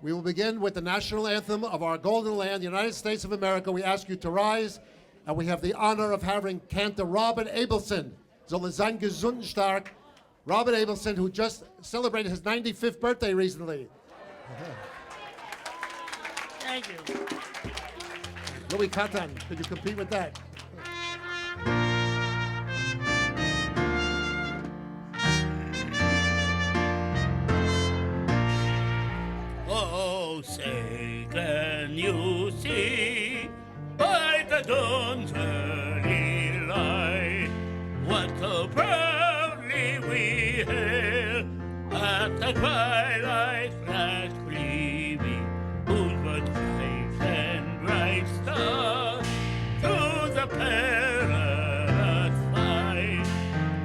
We will begin with the national anthem of our golden land, the United States of America. We ask you to rise, and we have the honor of having Cantor Robert Abelson. Soll sein gesund und stark. Robert Abelson, who just celebrated his 95th birthday recently. Thank you. Louis Katan, could you compete with that? Oh, say, can you see by the dawn's early light what so proudly we hailed at the twilight's last gleaming, whose but bright and bright star through the perilous fight,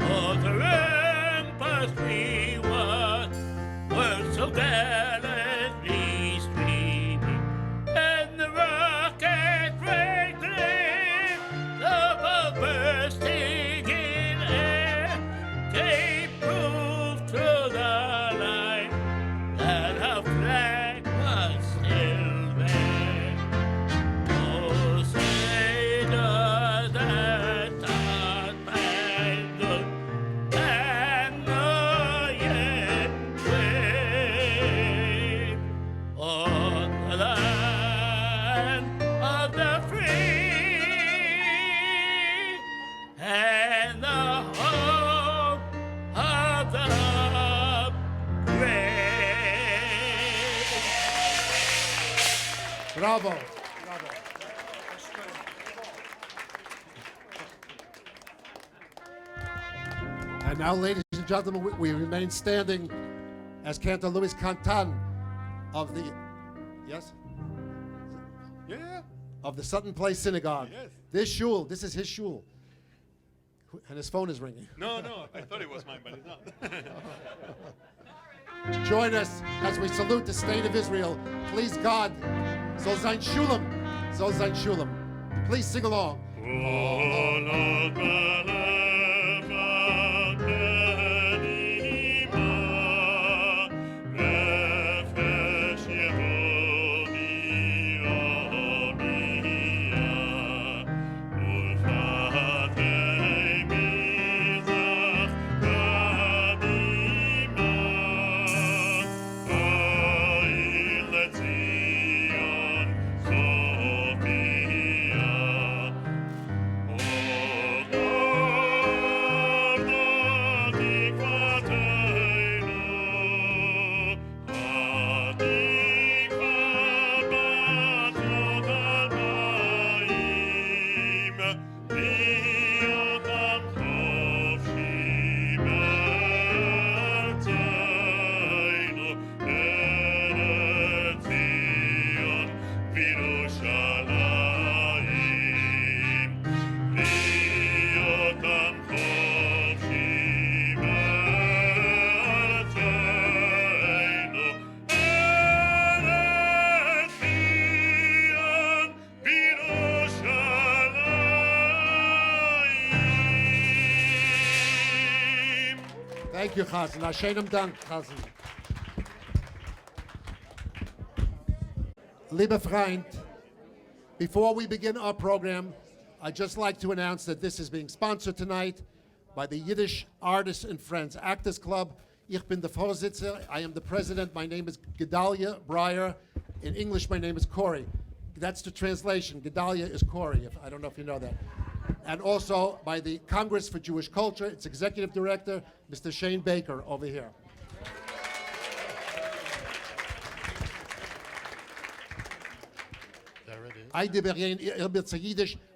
o'er the ramparts we watched were so gallantly streaming, and the rocket ray gleam of bursting in air gave proof to the light that our flag was still there. Oh, say does that star-spangled banner yet wave on the land of the free and the home of the brave. Bravo. Bravo. And now, ladies and gentlemen, we remain standing as Cantor Louis Cantan of the, yes? Yeah. Of the Sutton Place Synagogue. Yes. This shul, this is his shul. And his phone is ringing. No, I thought it was mine, but it's not. Join us as we salute the state of Israel. Please God, Zol Zayin Shulam, Zol Zayin Shulam. Please sing along. Thank you, Chazan. Hashem Dank, Chazan. Liebe Freund, before we begin our program, I'd just like to announce that this is being sponsored tonight by the Yiddish Artists and Friends Actors Club. Ich bin der Vorsitzender. I am the president. My name is Gedalia Breyer. In English, my name is Corey. That's the translation. Gedalia is Corey. I don't know if you know that. And also by the Congress for Jewish Culture, its executive director, Mr. Shane Baker, over here.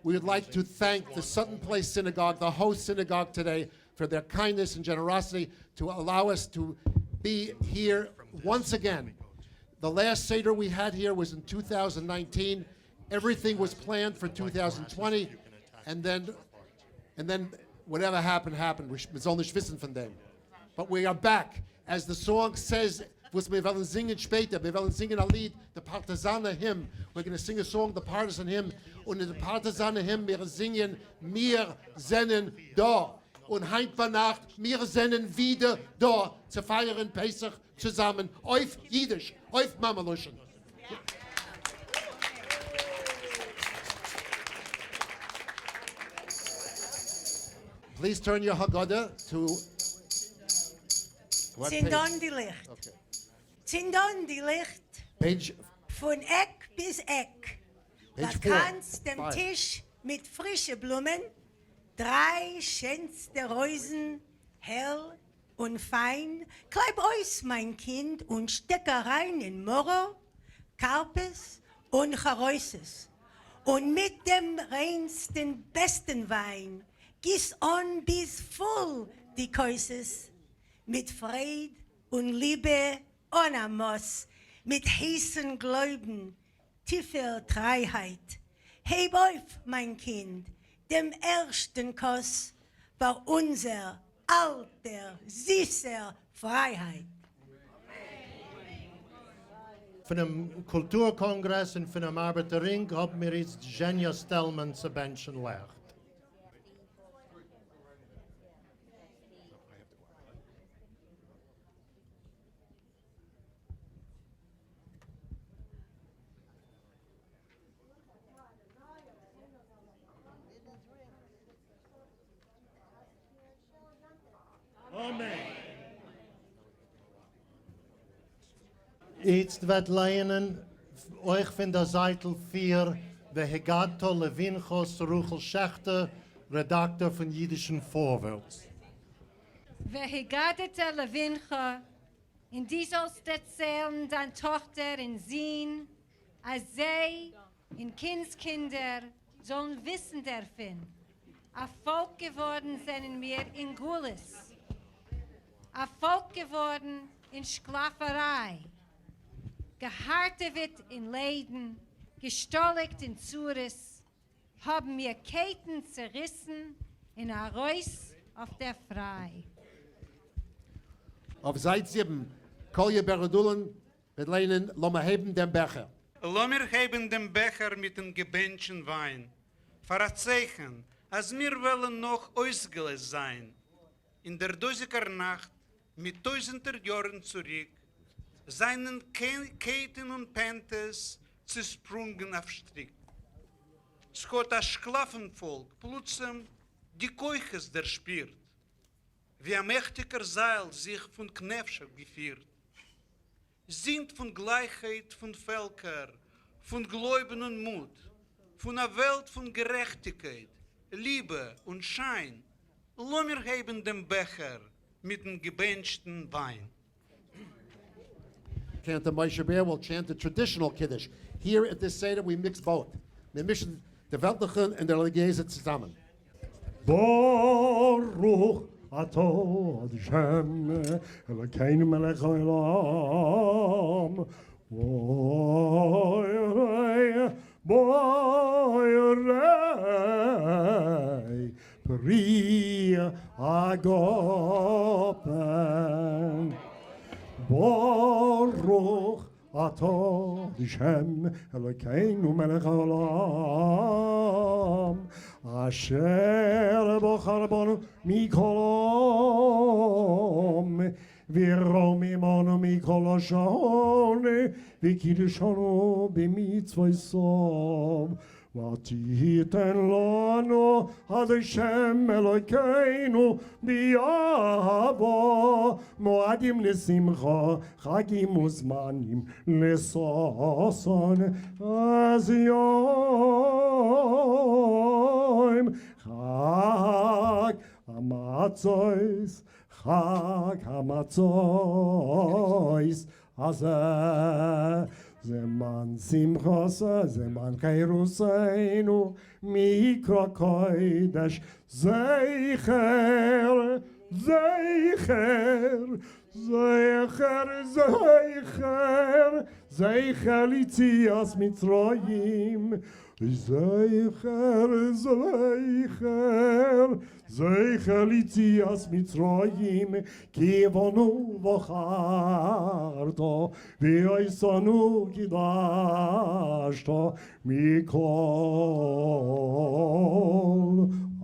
We would like to thank the Sutton Place Synagogue, the host synagogue today, for their kindness and generosity to allow us to be here once again. The last Seder we had here was in 2019. Everything was planned for 2020, and then whatever happened. It's only wissen von dem. But we are back. As the song says, was wir wollen singen später. Wir wollen singen ein Lied, the Partisaner Hymn. We're going to sing a song, the Partisan Hymn. Und in the Partisaner Hymn, wir singen, wir sennen da. und heint bei Nacht, wir sind wieder da zu feiern Pesach zusammen. Auf Jiddisch, auf Mameluschen. Please turn your Haggadah to what page? Zindon die Licht. Okay. Zindon die Licht. Page Von Eck bis Eck. Page Vakanz 4. dem Five. Tisch mit frischen Blumen. 3 schönste Reusen, hell und fein. Kleib aus, mein Kind, und stecke rein in Moro, Karpes und Chareuses. Und mit dem reinsten, besten Wein gieß on bis voll die Käuses. Mit Fried und Liebe und Amos, mit heißen Gläuben, tiefer Freiheit. Heb auf, mein Kind, dem ersten Kuss war unser alter, süßer Freiheit. Von dem Kulturkongress und von dem Arbeiterring haben wir jetzt Jenja Stellman zu Benchen legt. Jetzt wird leinen euch von der Seite 4 der Hegato Levinchos Ruchel Schechter, Redakteur von Jüdischen Vorwärts. והגדת לבנך, in die sollst erzählen dein Tochter in Sien, als sie in Kindskinder sollen wissen dürfen. A Volk geworden sind wir in Gules, a Volk geworden in Sklaverei, gehartet wird in Leiden, gestolligt in Zures, haben wir Ketten zerrissen in Arois auf der Frei. Auf Seite 7, Kolje Beredulen, mit Leinen, Loma Heben den Becher. Lommer heben den Becher mit dem gebenchten Wein. Verzeichen, als wir wollen noch ausgelöst sein. In der dosiger Nacht, mit tausender Jahren zurück, seinen Ketten und Pantes zersprungen auf Strick. Schot das Sklavenvolk plötzlich die Keuches der spürt, wie ein mächtiger Seil sich von Knäfschaft geführt. Sind von Gleichheit von Völker, von Gläuben und Mut, von einer Welt von Gerechtigkeit, Liebe und Schein, Lommer heben den Becher mit dem gebenchten Wein. Chant the Moshe Bear will chant the traditional Kiddush. Here at this Seder, we mix both. Wir mischen der weltliche und der religiöse zusammen. Baruch atah Hashem Elokeinu melech haolam Boirei Boirei Pri Agapen Baruch atah Hashem Elokeinu melech haolam Asher bochar bonu mikol ha'om V'rom imanu mikol ha'shon V'kiddushanu b'mitzvosov V'titen lanu ad Hashem Elokeinu b'yahava Moadim l'simcha chagim uzmanim l'soson az yom Chag hamatzos Chag hamatzos Azeh Zeman simchos, zeman cheiruseinu, mikro koidesh, zeicher, zeicher, zeicher, zeicher, zeicher litzias mitzroyim, zeicher, zeicher, zeicher litzias mitzroyim, kivonu vocharto, v'oisonu kidashto, mikol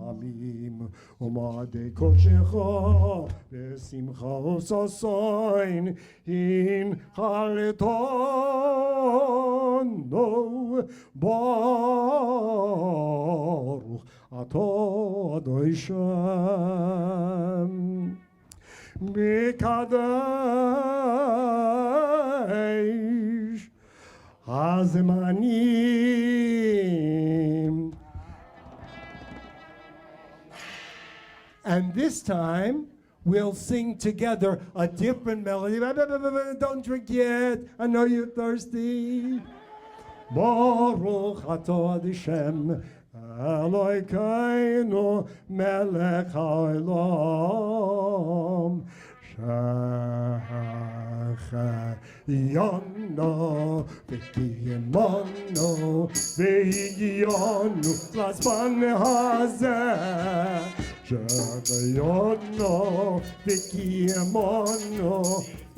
amim ומועדי קודשך בשמחה וששון הנחלתנו ברוך אתה אדוני שם מקדש הזמנים. And this time, we'll sing together a different melody. Don't drink yet. I know you're thirsty. Baruch atah Hashem Elokeinu melech haolam. Shachayanu v'kiyemanu v'higiyanu l'zman hazeh. Shachayanu v'kiyemanu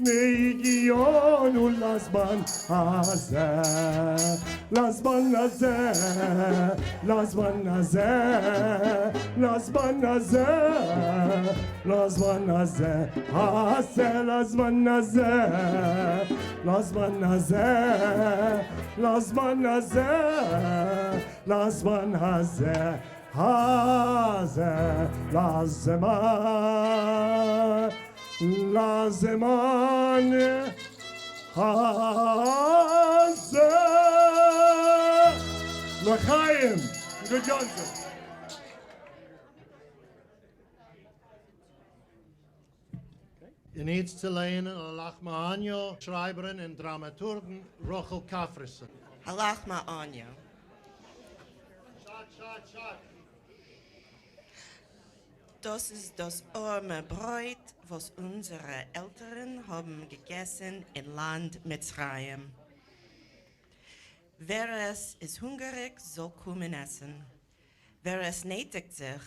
v'higiyanu l'zman hazeh. L'zman hazeh, l'zman hazeh, l'zman hazeh, l'zman hazeh, hazeh, l'zman hazeh, l'zman hazeh, l'zman hazeh, l'zman hazeh, hazeh, l'zman, l'zman hazeh. L'chaim, good Johnson. In iets te lenen, Alachma Anjo, Schreiberin en Dramaturgen, Rochel Kafrissen. Alachma Anya. Das ist das arme Brot, was unsere Eltern haben gegessen im Land Mitzrayim. Wer es ist hungrig, soll kommen essen. Wer es nötigt sich,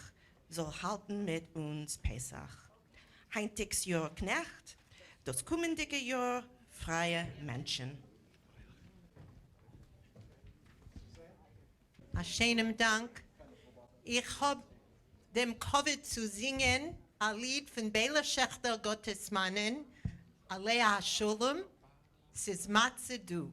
soll halten mit uns Pesach. Heintiges Jahr Knecht, das kommende Jahr freie Menschen. Hashem Dank. Ich habe dem Covid zu singen, ein Lied von Bela Schechter Gottesmannen, Alea Sholem, es ist Matze Du.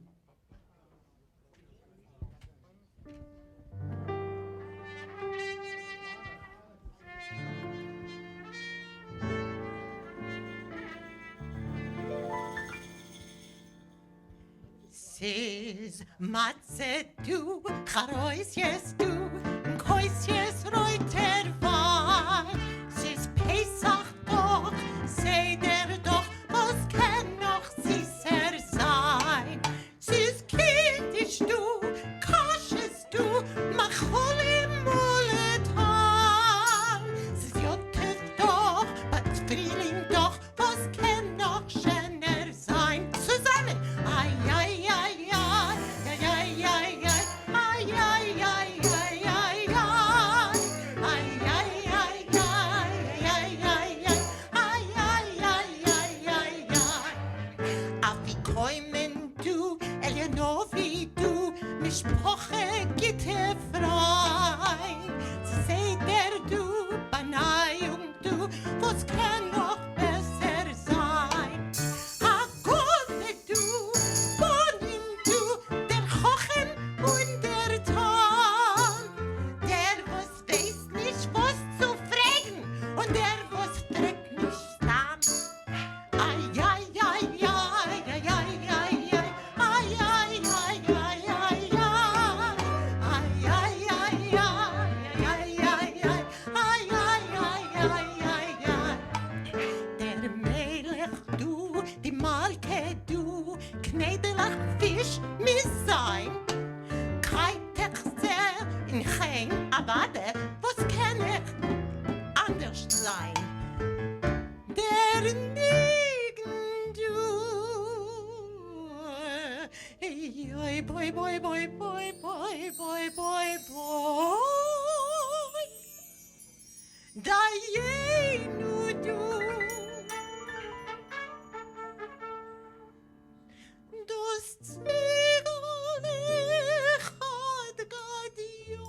Sis matze du, charois yes du, kois yes reuter wein. Sis Pesach doch, seh der doch, was kann noch süßer sein. Sis kindisch du, kasches du, mach hol im Muletan. Sis jottef doch, bat Frühling doch, was kann noch schöner sein. Zusammen, ai, ai, ai. Poche gitte frei, seh der du, Banayung du, was kann noch besser sein? A Gode du, Bonim du, der Hochen und der Ton, der was weiß nicht, was zu fragen, und der was fragt nicht dann. Ai, ai, ai, ai, ai, ai, ai, ai, ai, ai, ai, ai, ai. Knedelig Fisch mis sein. Kein Texter in kein Abade, was kann ich anders sein? Der Nigen du. Oi, boy, boy, boy, boy, boy, boy, boy, boy. Da jenu du. Dus Zwiegel hat Gadio.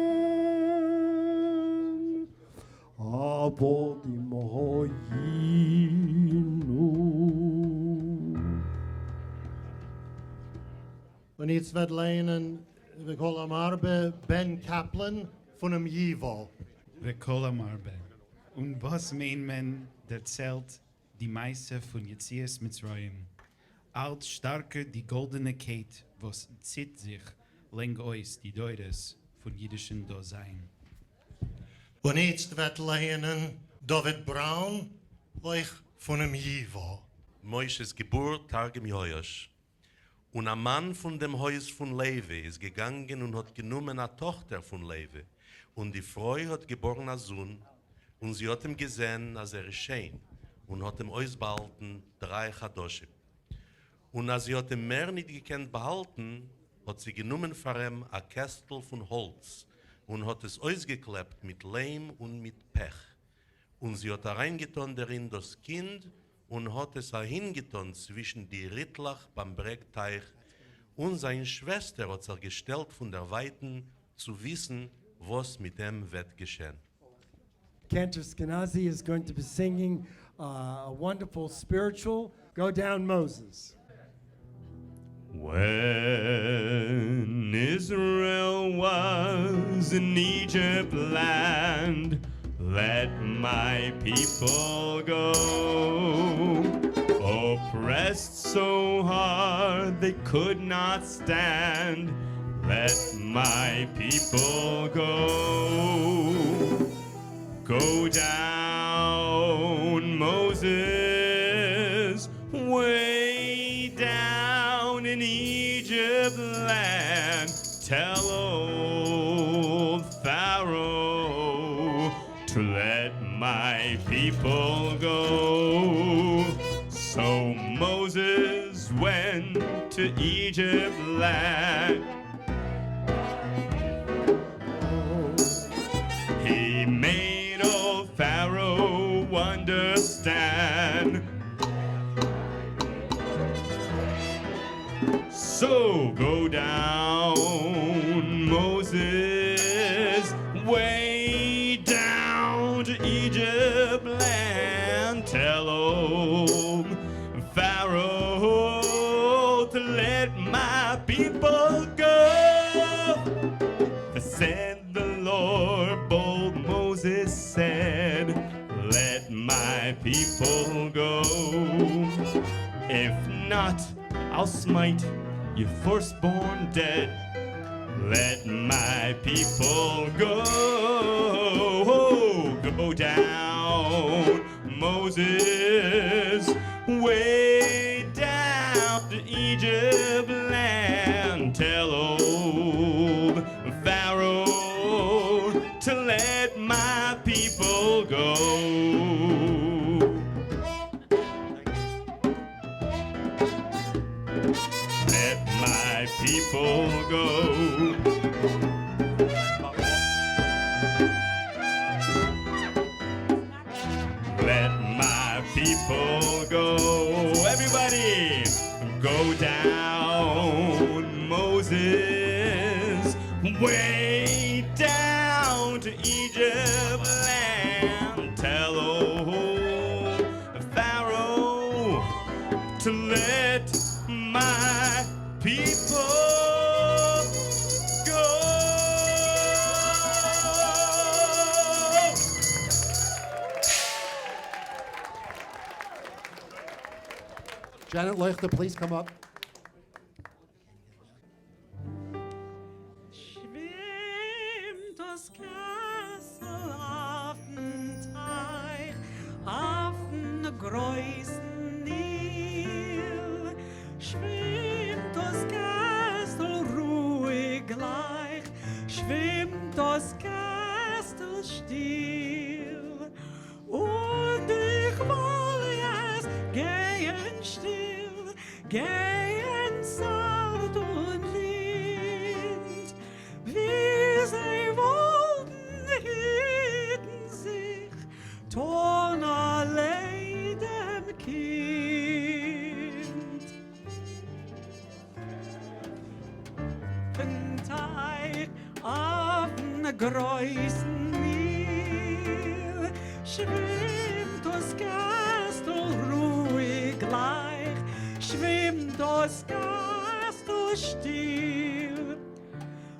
avodim hoyinu. Und jetzt wird lernen, wir kollen Arbe Ben Kaplan von dem Jivo. Wir kollen Arbe. Und was meint man, erzählt die Meise von Jetzias Mitzrayim? Als starke die goldene Kette, was zieht sich, leng ois die Deures von jüdischen Dasein. Und jetzt wird lernen, David Brown, euch von dem Jivo. Moishes Geburt, Targum Joash. Und ein Mann von dem Haus von Levi ist gegangen und hat genommen eine Tochter von Levi. Und die Frau hat geboren einen Sohn. Und sie hat ihm gesehen, als ist schön. Und hat ihm ausbehalten 3 Chadoshim. Und als sie hat ihn mehr nicht gekannt behalten, hat sie genommen für ihn ein Kästel von Holz. Und hat es ausgeklebt mit Lehm und mit Pech. Und sie hat reingetan darin das Kind und hat es hingetan zwischen die Rittlach beim Breckteich. Und seine Schwester hat sich gestellt von der Weiten zu wissen, was mit ihm wird geschehen. Cantor Skenazi is going to be singing a wonderful spiritual, Go Down Moses. When Israel was in Egypt land, let my people go. Oppressed so hard they could not stand, let my people go. Go down, Moses, way down in Egypt land. Tell old Pharaoh to let my people go. So Moses went to Egypt land. He made old Pharaoh understand. So go down, Moses, way down to Egypt land. Tell old Pharaoh to let my people go. Said the Lord, bold Moses said, let my people go. If not, I'll smite your firstborn dead. Let my people go. Go down, Moses, way down to Egypt land. Tell old Pharaoh to let my people go. Let my people go. Let my people go. Everybody, go down, Moses, way down to Egypt land. Tell old Pharaoh to let my people go. Janet Leuchter, please come up. Schwimmt das Kessel auf dem Teich, auf dem größten Nil. Schwimmt das Kessel ruhig gleich, schwimmt das Kessel still. Und ich will es gehen still, gehen zart und lind. Wie sie wollten, hielten sich, torn allein dem Kind. Den Teich auf den größten Nil, schwimmt das Kastel ruhig gleich, schwimmt das Kastel still.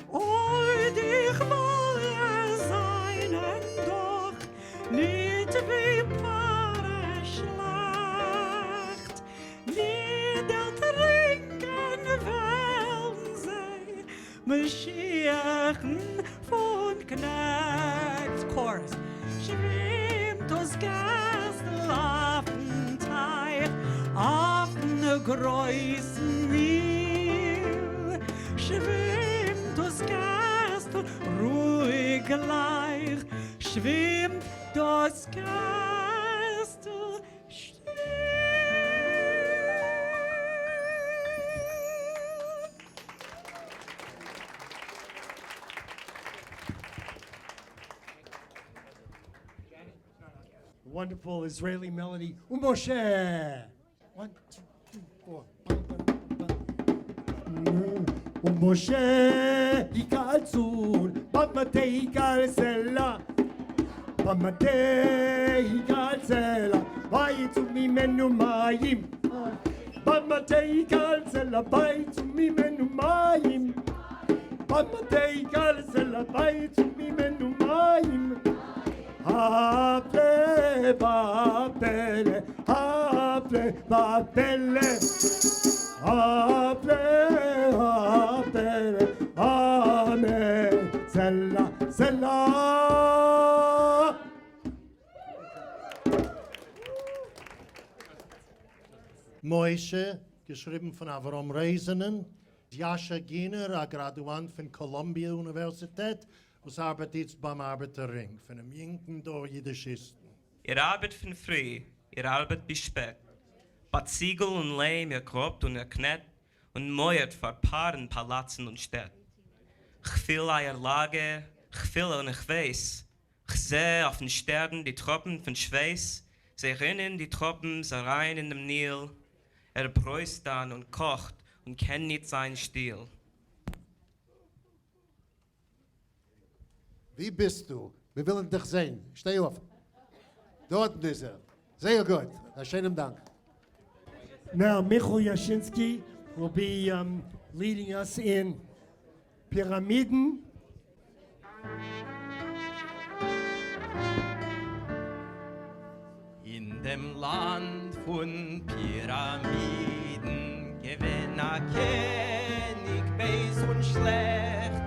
Und ich wolle seinen doch nicht wie Paare Schlacht, niedertrinken wollen sie, Maschiachen von Knecht. Chorus. Schwimmt das Kastel auf den Teich, auf den großen Nil. Schwimmt das Kastel ruhig gleich, schwimmt das Kastel still. Wonderful Israeli melody. Moshe. 1, 2, 3, 4. Moshe יקל צור במטה יקל סלע, במטה יקל סלע ויצאו ממנו מים, במטה יקל סלע ויצאו ממנו מים, במטה יקל סלע ויצאו ממנו מים. הפלא ופלא, הפלא ופלא, הפלא ופלא, אמן, סלע, סלע. Moishe, geschrieben von Avram Reisenen. Jascha Giner, ein Graduant von Columbia Universität, was arbeitet jetzt beim Arbeiterring, von einem jungen Jüdischisten. Ihr arbeitet von früh, ihr arbeitet bis spät. Bat Ziegel und Lehm, ihr grobt und ihr knet und meuert vor Paaren, Palatzen und Städten. Ich fühl euer Lage, ich fühl und ich weiß. Ich sehe auf den Sternen die Tropfen von Schweiß, sie rinnen die Tropfen so rein in dem Nil. Bräust dann und kocht und kennt nicht seinen Stil. Wie bist du? Wir wollen dich sehen. Steh auf. Dort ist er. Sehr gut. Schönen Dank. Now, Michael Yashinsky will be leading us in Pyramiden. In dem Land von Pyramiden gewinnt ein König bös und schlecht,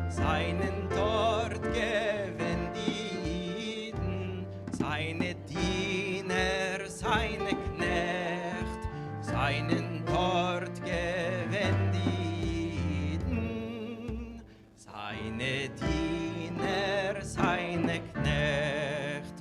seinen dort gewinnt die Jiden, seine Diener, seine Knecht, seinen dort gewinnt die Jiden, seine Diener, seine Knecht.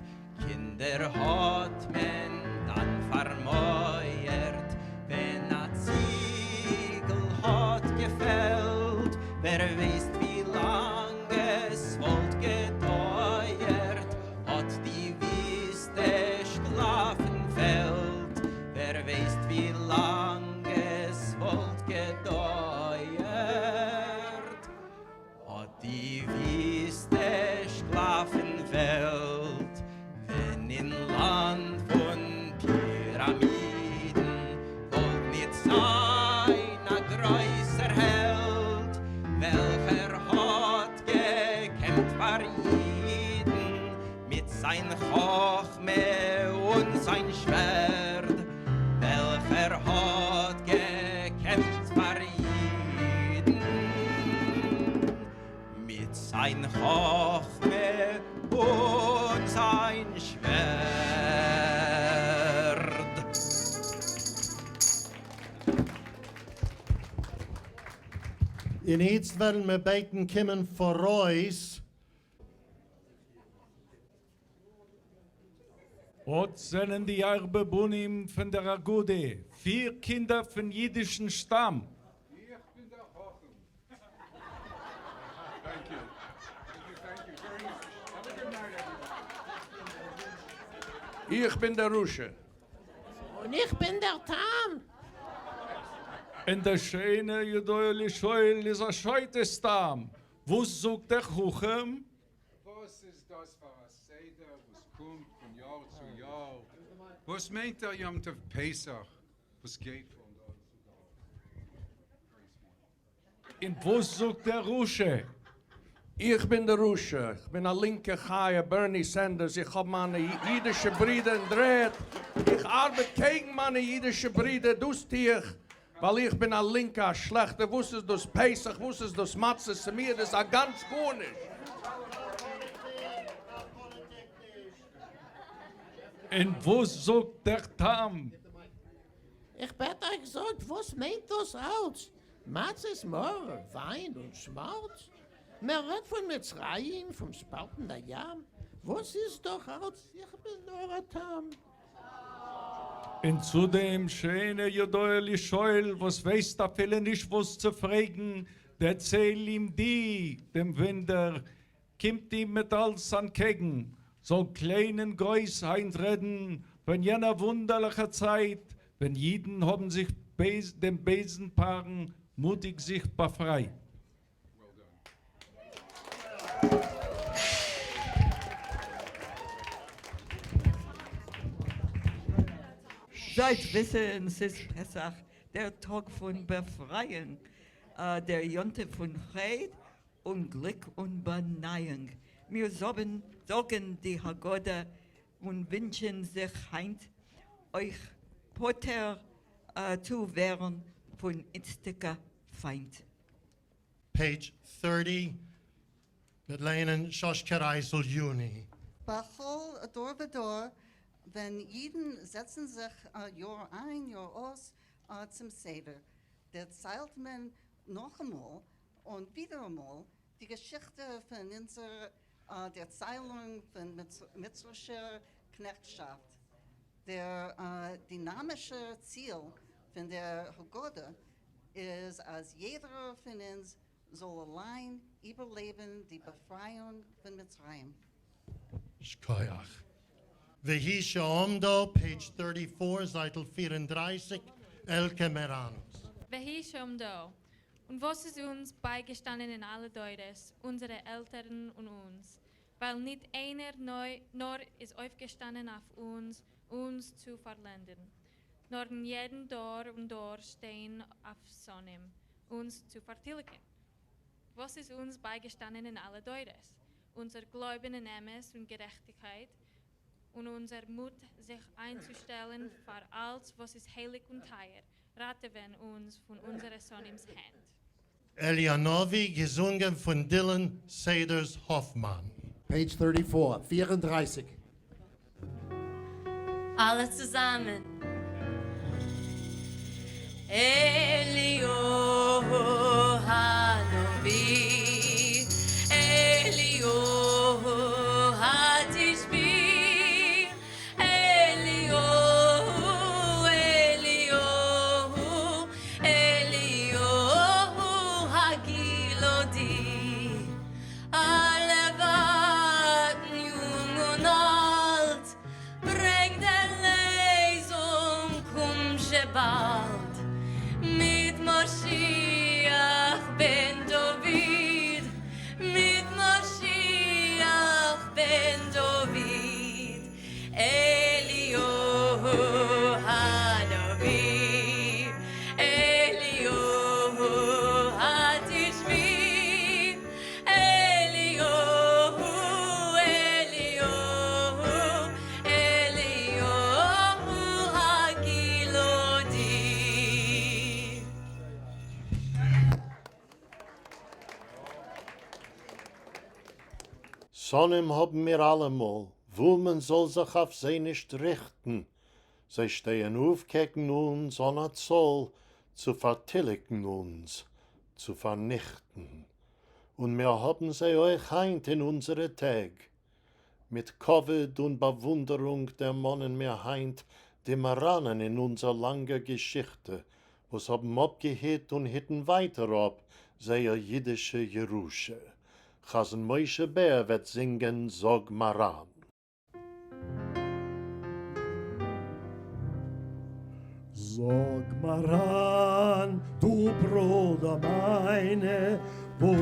Kinder hat men dann vermeuert, wenn a Ziegel hat gefällt. Wer weiß, wie lang es wollt gedauert, hat die Wüste Schlafenfeld. Wer weiß, wie lang es wollt gedauert, hat die Wüste Schlafenfeld. In Land von Pyramiden wollt nicht sein a größer Held, welcher hat gekämpft vor Jiden mit sein Chochme und sein Schwert, welcher hat gekämpft vor Jiden mit sein Chochme und sein Schwert. In jetzt werden wir beten kommen vor uns. Ot sind die Erbebunim von der Agude, 4 Kinder von jüdischen Stamm. Thank you. Thank you very much. Have a good night, everybody. Ich bin der Rusche. Und ich bin der Tam. In der schöne Judäuli Scheul ist ein Scheutestam. Wo sucht der Chuchem? Was ist das für ein Seder, was kommt von Jahr zu Jahr? Was meint der Yom Tov Pesach? Was geht von da zu da? In was sagt der Rusche? Ich bin der Rusche. Ich bin ein linker Chaya, Bernie Sanders. Ich habe meine jüdische Brüder entdreht. Ich arbeite gegen meine jüdische Brüder. Das tue ich, weil ich bin ein linker, schlechter. Was ist das Pesach? Was ist das Matzah? Zu mir das ist ein ganz gut nicht. In was sagt der Tam? Ich bitte euch gesagt, was meint das aus? Matz ist Mohr, Wein und Schmalz. Man redet von Mitzrayim, vom Spalten der Jam. Was ist doch aus? Ich bin nur ein Tam. Und zudem schöne Judoeli Scheul, was weiß da viele nicht, was zu fragen, der zähl ihm die, dem Winter, kommt ihm mit alles an Kegen, so kleinen Geus reden, von jener wunderlichen Zeit, wenn jeden haben sich dem Besenpaaren mutig sich befreit. Seid wissen, es ist Pesach, der Tag von Befreien, der Jonte von Fried und Glück und Beneiung. Wir sagen die Haggadah und wünschen sich heint, euch Potter zu werden von instiger Feind. Page 30, mit Leinen Shoshkereisel Juni. Bachol Dor Vador, wenn Jeden setzen sich Jahr ein, Jahr aus zum Seder. Der zählt man noch einmal und wieder einmal die Geschichte von unserer der Zeilung von mitzrischer Knechtschaft. Der dynamische Ziel von der Haggadah ist, als jeder von uns soll allein überleben die Befreiung von Mitzrayim. Shkoyach. Vehisha Omdo, page 34, Seite 34, Elke Meranus. Vehisha Und was ist uns beigestanden in alle Deures, unsere Eltern und uns? Weil nicht einer nor ist aufgestanden auf uns zu verlenden. Nor in jeden Dor und Dor stehen auf Sonnem, uns zu vertilgen. Was ist uns beigestanden in alle Deures? Unser Glauben in Emes und Gerechtigkeit und unser Mut, sich einzustellen für alles, was ist heilig und teuer, rate wenn uns von unserer Sonnems Hand. Elianovi, gesungen von Dylan Seders Hoffmann. Page 34, 34. Alle zusammen. Eliohu Hanovi, Eliohu Hatishbi, Eliohu, Eliohu, Eliohu Hagilodi. Alle warten jung und alt, bring der Lesung, komm schon bald. Mit Moschiach ben David, mit Moschiach ben David, Eliohu Hanovi, Eliohu Hatishvi, Eliohu, Eliohu, Eliohu Hagilodi. Sonnem haben wir allemal, wo man soll sich auf sie nicht richten. Sie stehen auf gegen uns an der Zoll, zu vertilgen uns, zu vernichten. Und wir haben sie euch heint in unsere Tag. Mit Covid und Bewunderung der Mannen mir heint, die Maranen in unserer langen Geschichte, was haben abgehet und hitten weiter ab, sehr jüdische Jerusche. Chasen Moshe Bär wird singen, Sog Maran. Sag Maran, du Bruder meine, wo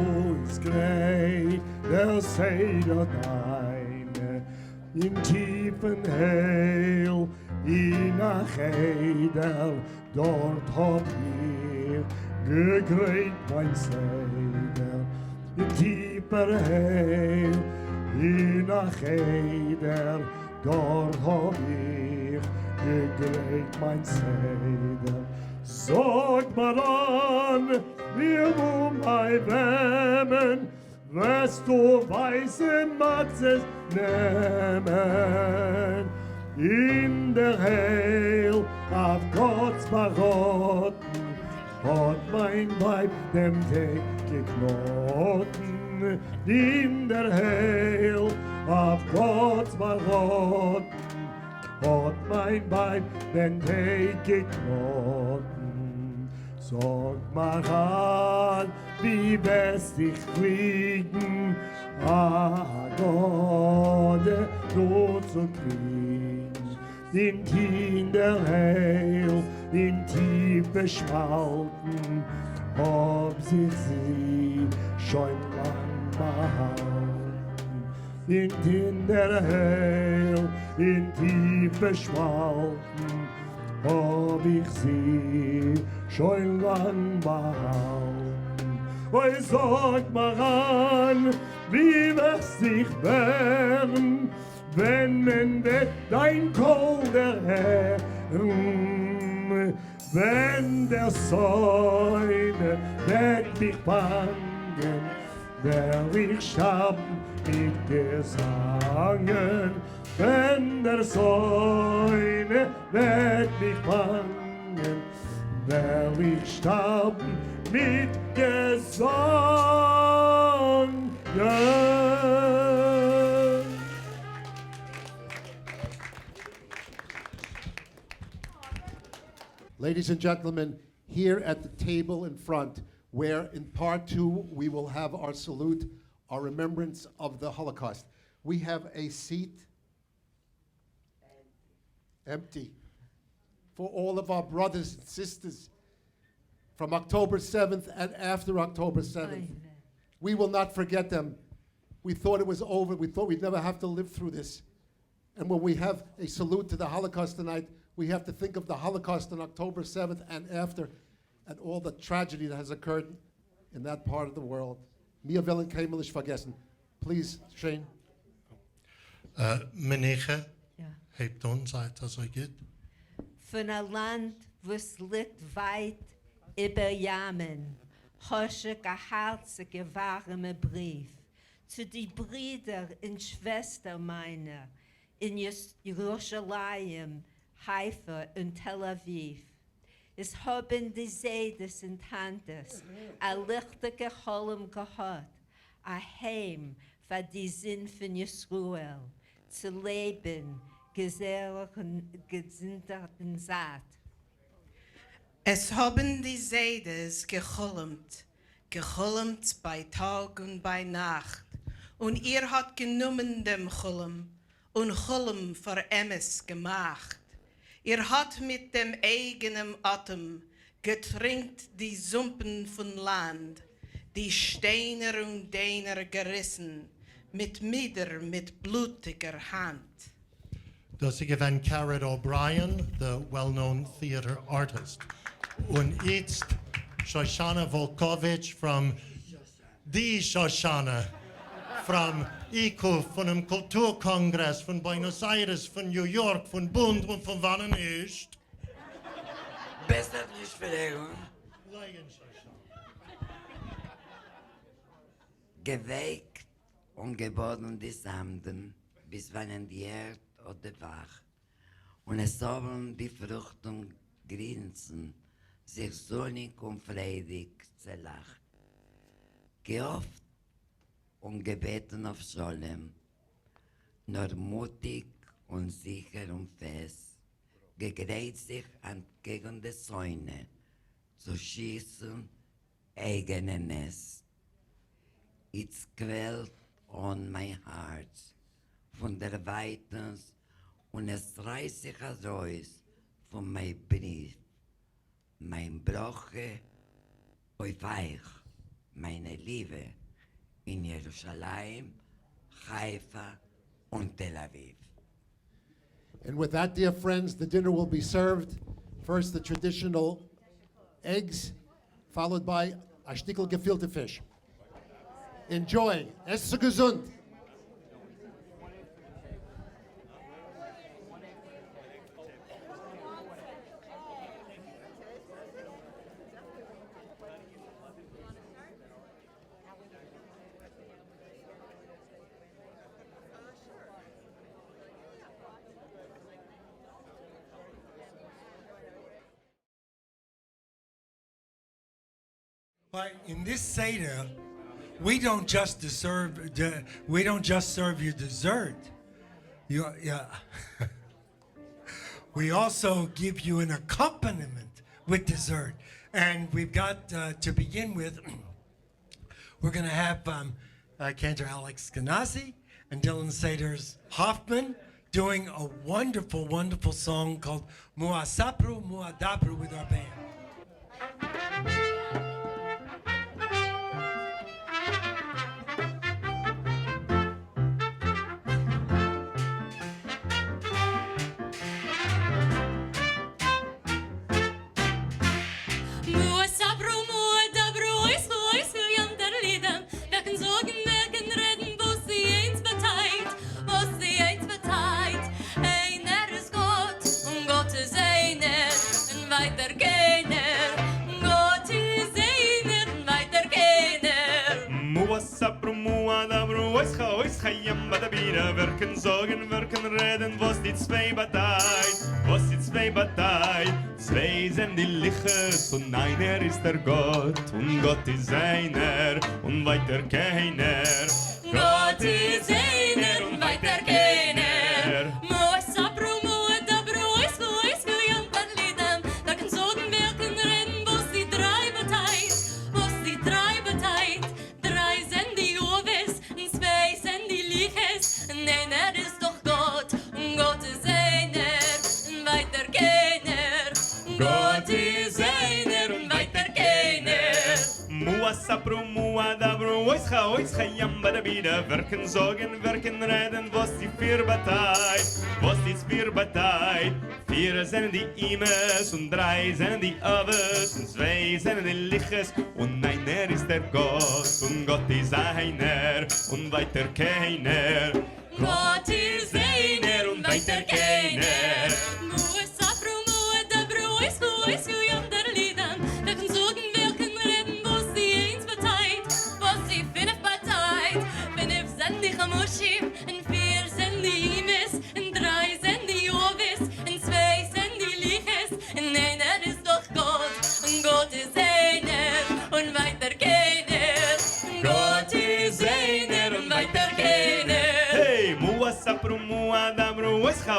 ist greit der Seder deine, in tiefen Heil, in a Cheder, dort hab ich gegreit mein Seder, in tiefer Heil, in a Cheder, dort hab ich gegreit mein Seder. Sag mal an, wir mei wärmen, wirst du weiße Matzes nehmen. In der Heil auf Gottes Barotten hat mein Weib dem Tag geknoten. In der Heil auf Gottes Barotten hat mein Weib den Tag geknoten. Sag mal an, wie wirst dich kriegen, Gott, du zu kriegen. In Kinderheil, in tiefe Spalten, ob sich sie schon lang behalten. In Kinderheil, in tiefe Spalten, ob ich sie schon lang behalten. Oi, sag mal an, wie wir's sich werden, wenn man wird dein Kohl der Herren, wenn der Säune wird mich bangen, wer ich stab mit Gesangen, wenn der Säune wird mich bangen, wer ich stab mit Gesangen. Ladies and gentlemen, here at the table in front, where in part 2 we will have our salute, our remembrance of the Holocaust. We have a seat empty for all of our brothers and sisters from October 7th and after October 7th. We will not forget them. We thought it was over. We thought we'd never have to live through this. And when we have a salute to the Holocaust tonight, we have to think of the Holocaust on October 7th and after, and all the tragedy that has occurred in that part of the world. Wir wollen keinmal nicht vergessen. Please, Shane. Meneche, hebt uns weiter so geht. Von ein Land, was liegt weit über Yamen, hosche geherzige warme Brief zu die Brüder und Schwester meiner in Jerusalem, Haifa und Tel Aviv. Es haben die Sedes und Tantes a lichtige Holm gehört, a Heim für die Sinn von Yisrael, zu leben, gesinterten Saat. Es haben die Sedes gecholmt bei Tag und bei Nacht, und ihr hat genommen dem Cholm und Cholm vor Emes gemacht. Ihr hat mit dem eigenen Atem getrinkt die Sumpen von Land, die Steiner und Deiner gerissen, mit blutiger Hand. Das ist gewesen Karen O'Brien, the well-known theater artist. Und jetzt Shoshana Volkovich from the Shoshana, from ICO, von dem Kulturkongress, von Buenos Aires, von New York, von Bund und von wann ist? Besser nicht verlegen. Geweckt und geboren des Abenden, bis wann die Erde oder wach. Und es sollen die Fruchten grinsen, sich sonnig und freudig zerlacht. Gehofft und gebeten auf Scholem, nur mutig und sicher und fest, gegräht sich gegen die Säune, zu schießen eigene Nest. Jetzt quält on mein Herz von der Weitens und es reißt sich heraus von mein Brief, mein Broche auf euch. meine Liebe, in Jerusalem, Haifa und Tel Aviv. And with that, dear friends, the dinner will be served. First, the traditional eggs, followed by a stickel gefilte fish. Enjoy. Esse gesund. But in this Seder, we don't just serve you dessert. We also give you an accompaniment with dessert. And we've got, to begin with, we're going to have Cantor Alex Ganassi and Dylan Seder's Hoffman doing a wonderful, wonderful song called Muasapru Muadabru with our band. Werken, sorgen, werken, reden, was die zwei bateit, was die zwei bateit. Zwei sind die Liches und einer ist der Gott und Gott ist einer und weiter keiner. Gott ist einer und weiter keiner. Sapru muadabru oischa yam badabida werken sorgen werken reden was die vier bateit was die vier bateit vier sind die Imes und drei sind die Aves und zwei sind die Liches und einer ist der Gott und Gott ist einer und weiter keiner. Gott ist einer und weiter keiner.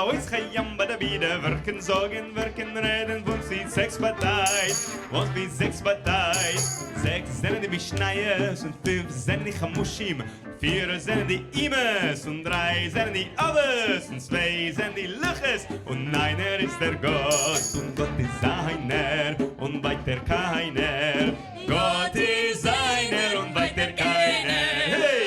Oischa yam badabida werken sorgen werken reden von sie sechs bateit was wie sechs bateit sechs sind die Mishnayes und fünf sind die Chamushim vier sind die Imes und drei sind die Aves und zwei sind die Liches und einer ist der Gott und Gott ist einer und weiter keiner. Gott ist einer und weiter keiner. Hey!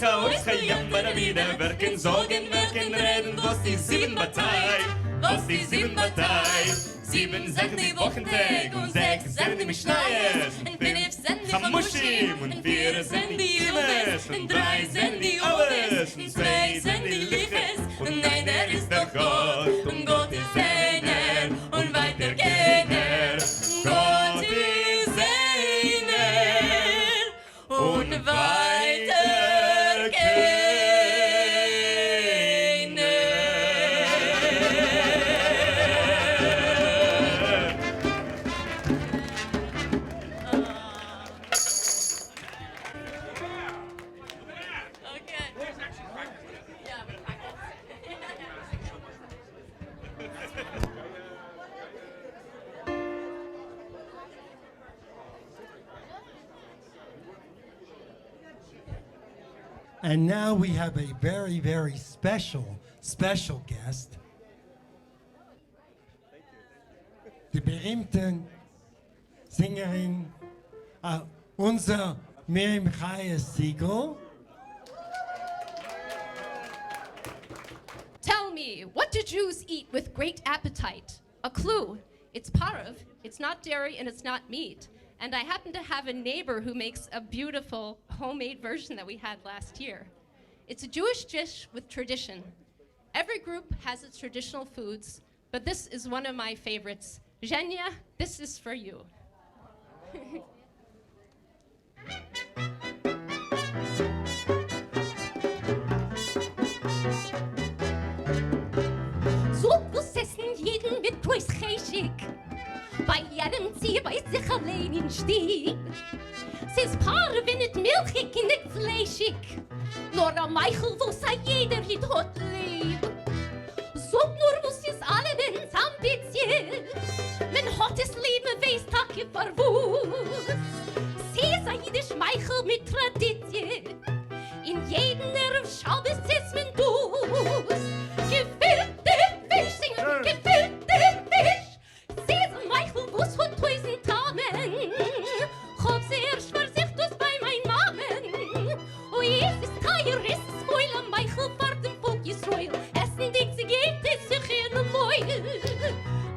Oischa yam badabida werken sorgen werken reden was die sieben bateit was die sieben bateit sieben sind die Wochentag und sechs sind die Mishnayes und fünf sind die Chamushim und vier sind die Imes und drei sind die Aves und zwei sind die Liches und einer ist der Gott und Gott ist einer und weiter keiner. Gott ist einer und weiter And now we have a very, very special guest. Die berühmte Sängerin, unser Miriam Chaya Siegel. Tell me, what do Jews eat with great appetite? A clue. It's parov, it's not dairy, and it's not meat. And I happen to have a neighbor who makes a beautiful homemade version that we had last year. It's a Jewish dish with tradition. Every group has its traditional foods, but this is one of my favorites. Zhenya, this is for you. So was essen jeden mit Kreuzcheischig. Bei jedem Zieh weiß sich allein in Stieg. Sie's Paare, wenn it milchig und nicht fleischig. Nur am Eichel, wo sei jeder hit hat lieb. Sog nur, wo sie's alle denn Ambition. Men hat es Leben, weiß Tage verwusst. Sie sei jede Schmeichel mit Tradition. In jeden Nerv Schabes ist men dus. Gefüllte Fisch singen, gefüllte Fisch. Sie ist Meichel, wo's hat tausend Tamen. Hab sehr Versicht aus bei mein Mamen. Oh, es ist teuer, es ist Spoiler, Meichel fahrt im Volk Israel. Essen dich, sie geht es sich in den Mäuel.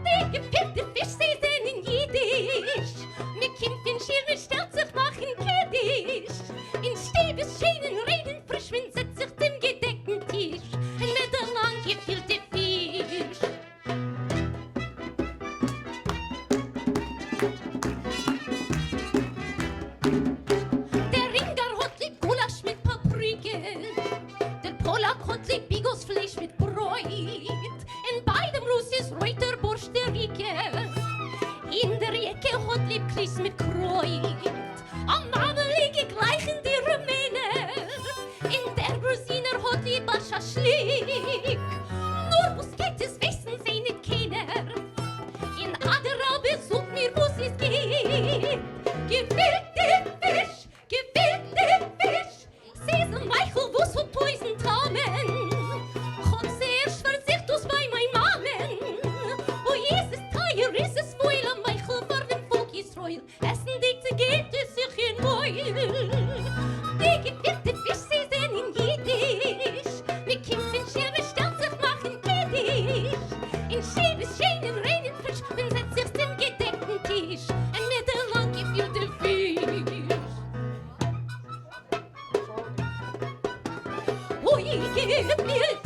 Die gefüllte Fisch, sie sind in Jiddisch. Mit Kimpfen Schirme stellt sich machen Kiddisch. In Stäbes schönen Reden frisch, wenn setzt sich dem gedeckten Tisch. Mit der lang gefüllte Fisch. Der Ringer hat lieb Gulasch mit Paprike. Der Polak hat lieb Bigosfleisch mit Bräut. In beidem Russ ist Reuterborsch der Rike. In der Ecke hat lieb Klis mit Kreuz. Am Namen liege gleich in die Rumäne. In der Brusiner hat lieb Schaschlik. Nur wo's geht, es wissen sie nicht keiner. In Aderau besucht mir, wo's es geht. Gefüllte Fisch, gefüllte Fisch. Sie sind Meichel, wo's hat tausend Tamen. Hab sehr Versicht aus bei mein Mamen. Oh, es ist teuer, es ist wohl am Meichel vor dem Volk Israel. Essen dich, sie geht es sich in Mäuel. Die gefüllte Fisch, sie sind in Jiddisch. Mit Kimpfen Schirme stellt sich machen Kiddisch. In Schäbes schönen Reden frisch, wenn setzt sich dem gedeckten Tisch. Und mit der lang gefüllte Fisch. Oh, gefüllte Fisch.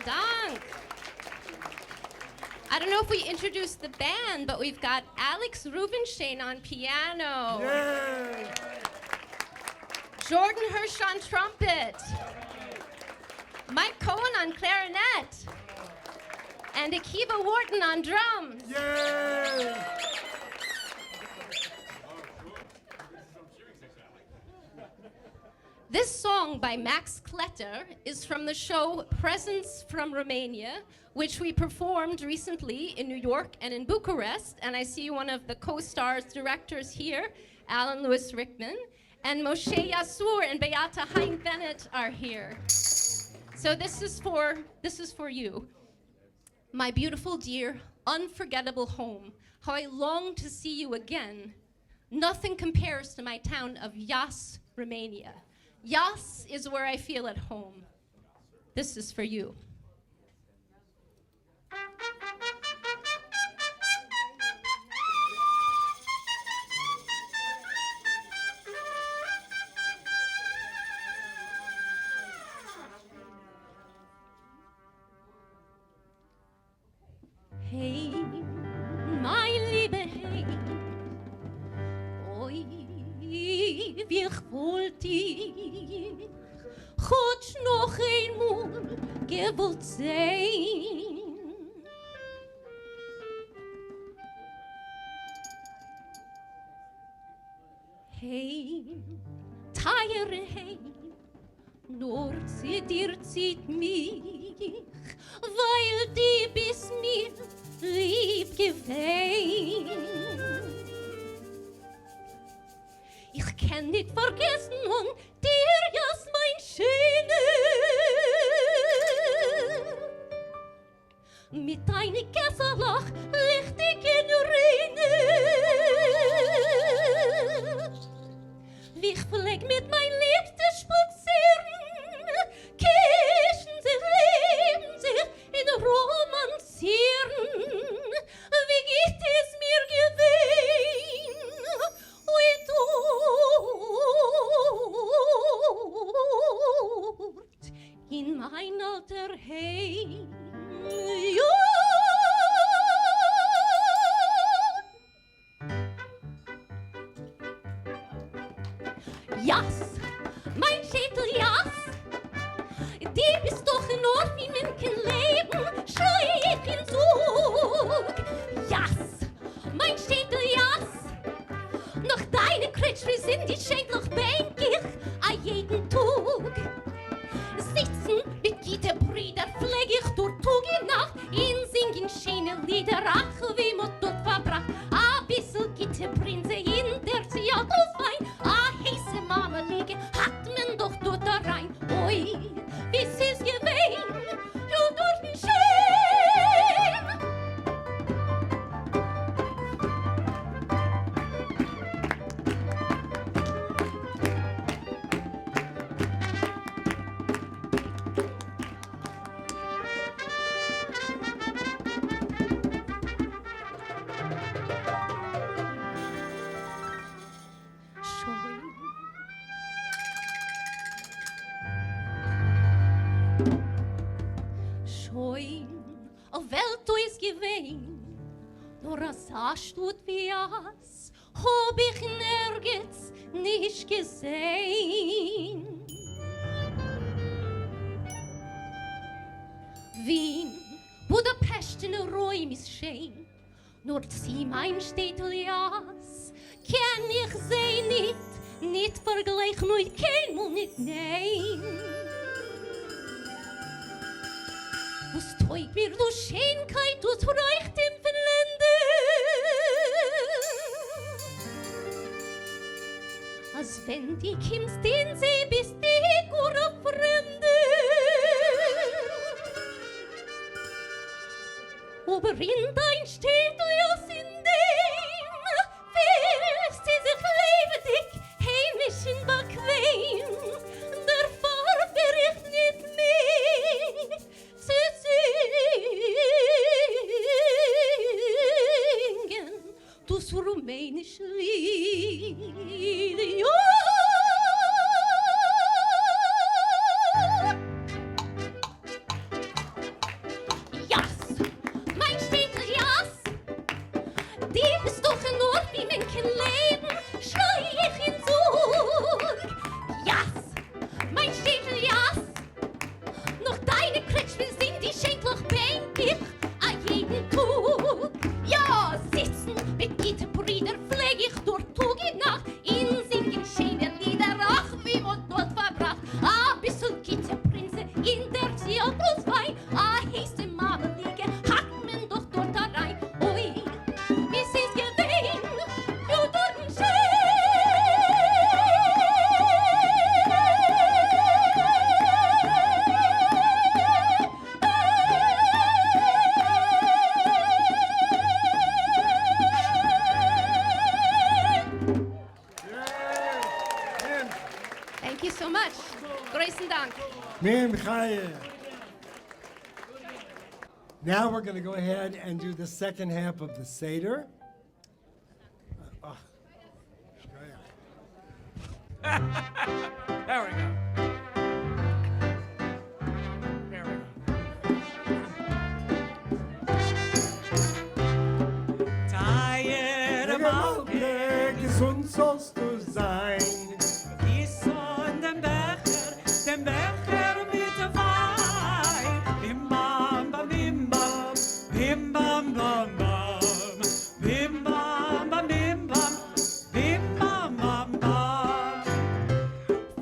Dank. I don't know if we introduced the band, but we've got Alex Rubenstein on piano. Jordan Hirsch on trumpet. Mike Cohen on clarinet. And Akiva Wharton on drums. This song by Max Kletter is from the show Presents from Romania, which we performed recently in New York and in Bucharest. And I see one of the co-stars, directors here, Alan Lewis Rickman, and Moshe Yasur and Beata Hein Bennett are here. So this is for you. My beautiful dear, unforgettable home, how I long to see you again. Nothing compares to my town of Yas, Romania. Yas is where I feel at home. This is for you. Hey, my liebe Hey, oi, wie ich wollt dich, Gott noch einmal gewollt sein. Hey, teure Hey, nur zu dir zieht mich, weil die bis mir lieb gewesen. kann nicht vergessen und dir jas mein Schöne. Mit deine Kesserlach licht ich in Reine. Wie ich pfleg mit mein Liebste spazieren, kischen sich, leben sich in Romanzieren. Wie geht es mir gewesen, wie dort in mein alter Heim. Jas, mein Schädel, jas, die bist doch in Ordnung in kein Leben, schrei ich hinzug. Jas, mein Schädel, jas, noch deine Kretschri sind die schädlich bänkig a jeden Tag. Sitzen mit Gitterbrüder pfleg ich durch Tag und Nacht, in singen schöne Lieder, ach wie man dort verbracht. A bissl Gitterprinze in der Theaterwein, a heiße Mama liege, hat man doch dort da rein. Oi, wie süß gewesen, du dort schön. Schön, auf Welt du ist gewesen, nur als tut wie as, hab ich nirgends nicht gesehen. Wien, Budapest in Räum ist schön, nur zieh mein Städtel jas, kann ich seh nicht vergleich, nur keinmal nicht nein. Was teug mir du Schönkeit, du reicht im Verlände. Als wenn die kommst in See, bist die gute Fremde. Aber in dein Städtel, ja, in dem, fühlst du sich lebendig, heimisch und bequem. Der Farbe riecht nicht mehr zu singen, das rumänische Lied. Ja. Jas, mein Städtel, jas, die bist doch in Ordnung in kein Leben, schrei ich hinzug. Jas, mein Städtel, jas, noch deine Kretschmen sind die schändlich bänkig a jeden Tag. Ja, sitzen mit Gitterbrüder pfleg ich durch Tag und Nacht, in singen schöne Lieder, ach wie man dort verbracht. A bissl Gitterprinze in der Theaterswein, a heiße Mama liege, hat man doch dort da rein. Ui, wie sie's gewesen, du dort Thank you so much. Größten Dank. Miriam Chaya. Now we're going to go ahead and do the second half of the Seder. There we go. Gesund sollst du sein. Gieß an den Becher mit der Wein. Bim bam bam bim bam, bim bam bam bam, bim bam bam bim bam, bim bam bam bam.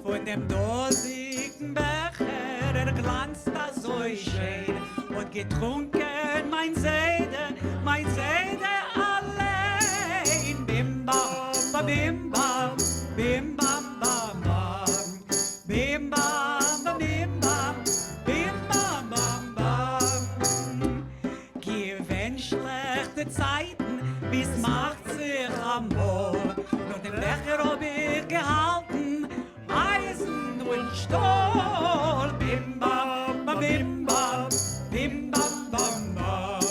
Von dem dosigen Becher, der glanzt da so schön und getrunken mein Seide allein. Bim bam bam bim bam, bim bam bam bam, bim bam bam bim bam, bim bam bam bam. Gewinn schlechte Zeiten, wie's macht sich am Moor. Nur den Becher hab ich gehalten, Eisen und Stahl. Bim bam bam bim bam, bim bam bam bam,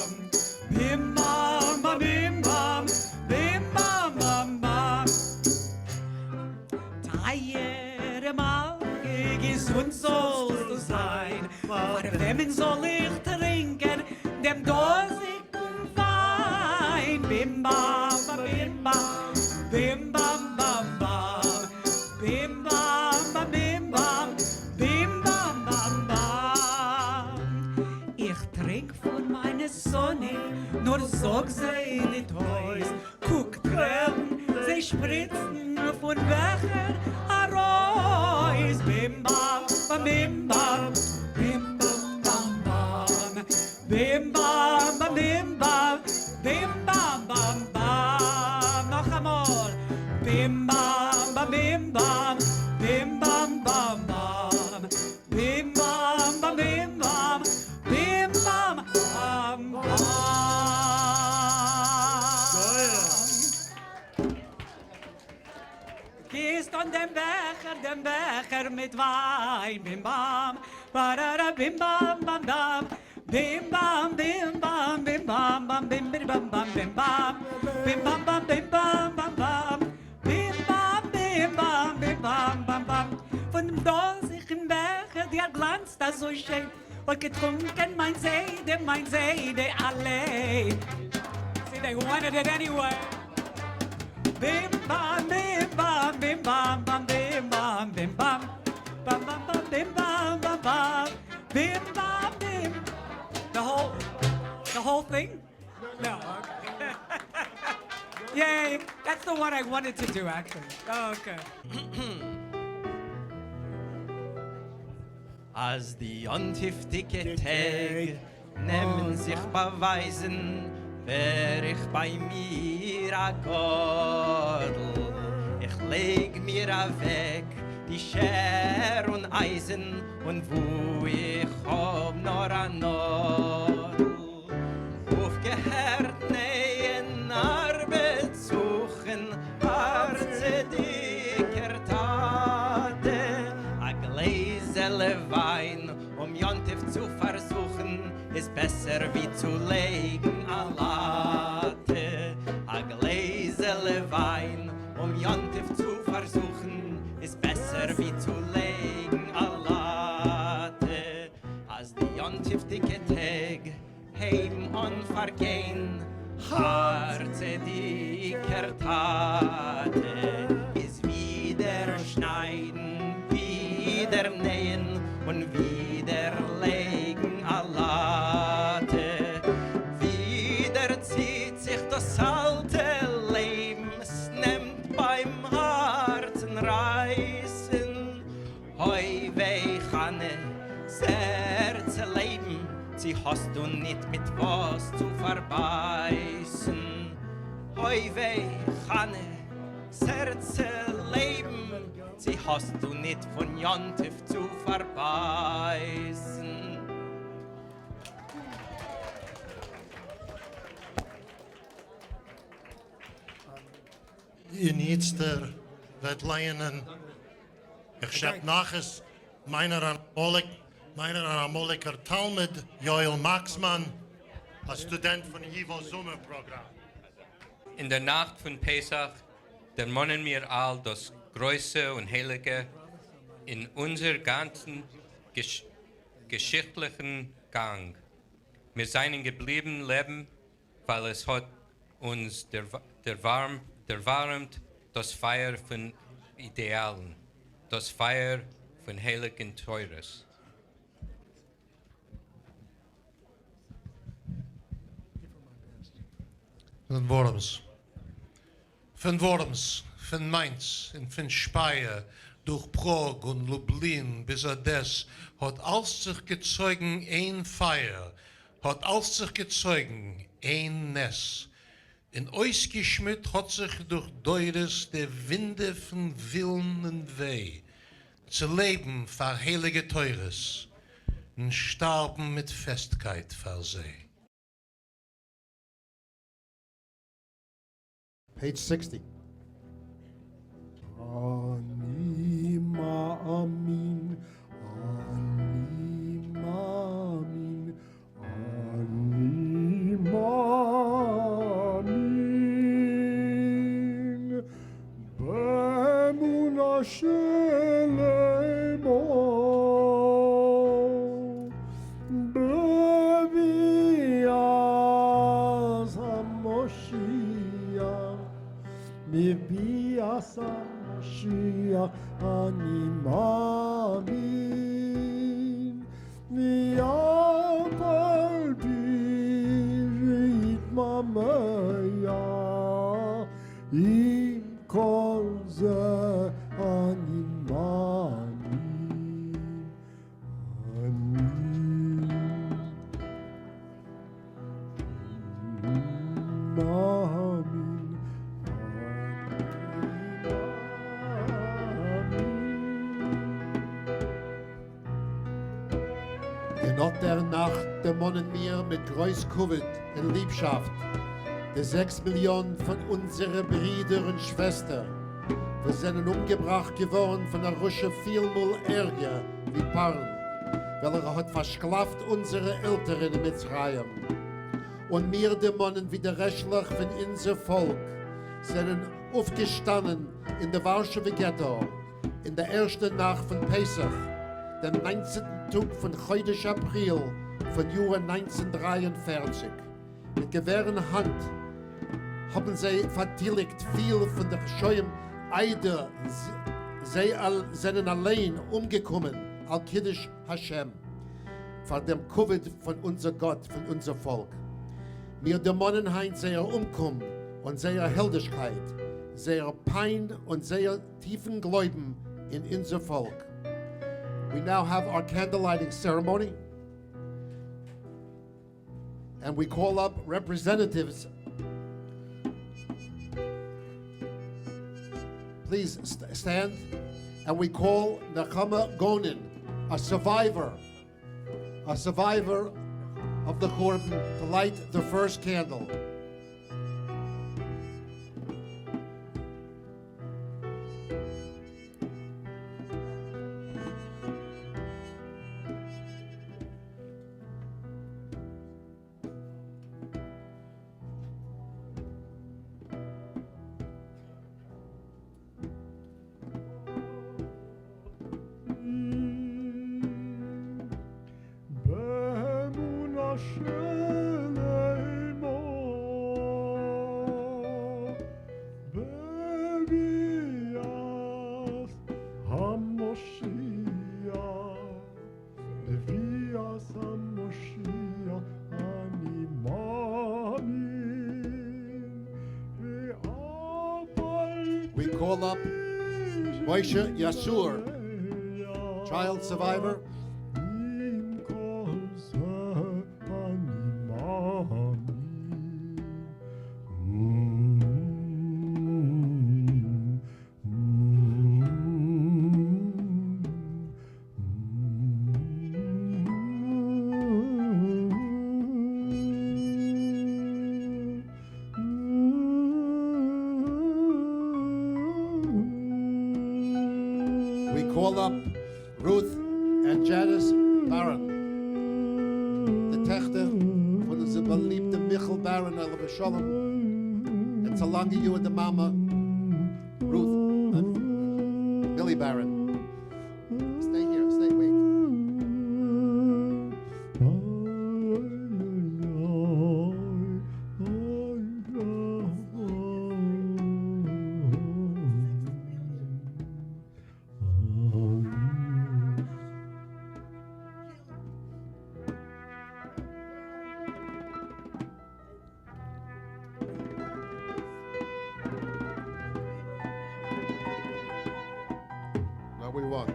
bim bam bam bim bam, bim bam bam bam. Dreier Mal gesund sollst du sein, vor wem soll ich trinken, dem dosigen Wein. Bim bam bam bim bam, bim bam bam bam, bim bam bam bim bam, bim bam bam bam. Ich trink von meiner Sonne, nur sag sie nicht heus. Guck Tränen, sie spritzen von Becher heraus. Bim bam bam bim bam, bim bam bam bam, bim bam bam bim bam, bim bam bam bam. Noch einmal. Bim bam bam bim bam, bim bam bam bam, bim bam bam bim bam, bim bam bam bam. Gehst an den Becher mit Wein. Bim bam, barara bim bam bam bam, bim bam bim bam bim bam bam bim bim bam bam bim bam, bim bam bam bim bam bam bam. Bim bam, bim bam, bim bam, bam bam. Von dem dosigen Becher, der glanzt da so schön. Und getrunken mein Seide allein. See, they wanted it anyway. Bim bam, bim bam, bim bam, bam, bim bam, bim bam. Bam bam bam, bim bam, bam bam. Bim bam, bim. The whole thing? No, okay. Yay! That's the one I wanted to do, actually. Oh, okay. Als die ontiftige Tag nehmen sich beweisen, wär ich bei mir a Gordel. Ich leg mir a weg die Scher und Eisen und wo ich hab nur a Nordel. Aufgehört nähen Arbeit suchen, harte dicker Tate. A Gläsele Wein, Jontif zu versuchen, ist besser wie zu legen a Latte. A Gläsele Wein, Jontif zu versuchen, ist besser wie zu legen a Latte. Als die Jontif dicke Tag heim und vergehen, harte dicker Tate, ist wieder schneiden, wieder nähen und wieder legen a Latte. Wieder zieht sich das alte Leben, es nimmt beim Herzen reißen. Hoi weh, Hanne, sehr zu leben, sie hast du nicht mit was zu verbeißen. Hoi weh, Hanne, sehr zu leben, sie hast du nicht von Jontif zu verbeißen. In Easter wird leinen, ich schäb nachher meiner Amoliker Talmud, Joel Maxmann, als Student von Jivo Sommerprogramm. In der Nacht von Pesach ermonnen wir all das Größe und Heilige in unser ganzen geschichtlichen Gang. Wir seien geblieben leben, weil es hat uns erwärmt das Feuer von Idealen, das Feuer von heiligen Teures. Von Worms, von Mainz und von Speyer, durch Prag und Lublin bis Odessa, hat alles sich gezeugen ein Feuer, hat alles sich gezeugen ein Ness. In euch geschmidt hat sich durch Deures der Winde von Willen und Weh zu leben für heilige Teures und starben mit Festkeit für sie. Page 60. Anima amin, anima amin, anima amin. Bemuna shelemo, bevias hamoshiach, bevias Mashiach ani mamin mi'al birit mamaya im kol ze ani mamin mamin Not der Nacht dämonen mir mit Kreuzkuvit in Liebschaft, die 6 Millionen von unseren Brüder und Schwestern. Wir sind umgebracht geworden von der Rusche vielmal ärger wie Parn, weil hat versklavt unsere Eltern in Mitzrayim. Und wir Dämonen wie der Rechtler von unser Volk sind aufgestanden in der Warschauer Ghetto in der ersten Nacht von Pesach, den 19. Tag von heute April von Jahr 1943. Mit Gewehr in Hand haben sie vertilgt viel von der scheuen Eide. Sie sind allein umgekommen, Al-Kiddush Hashem, vor dem Covid von unser Gott, von unser Volk. Wir Dämonen hein sehr Umkommen und sehr Heldigkeit, sehr Pein und sehr tiefen Glauben in unser Volk. We now have our candle lighting ceremony, and we call up representatives. Please stand, and we call Nechama Gonin, a survivor of the Korban, to light the first candle. We call up Moshe Yasur, child survivor. We call up Ruth and Janice Barron, the Techter von unserem beliebten Michel Barron, Alav Shalom. It's along you and the Mama, Ruth and Billy Barron. Stay here, stay, wait. Now we won.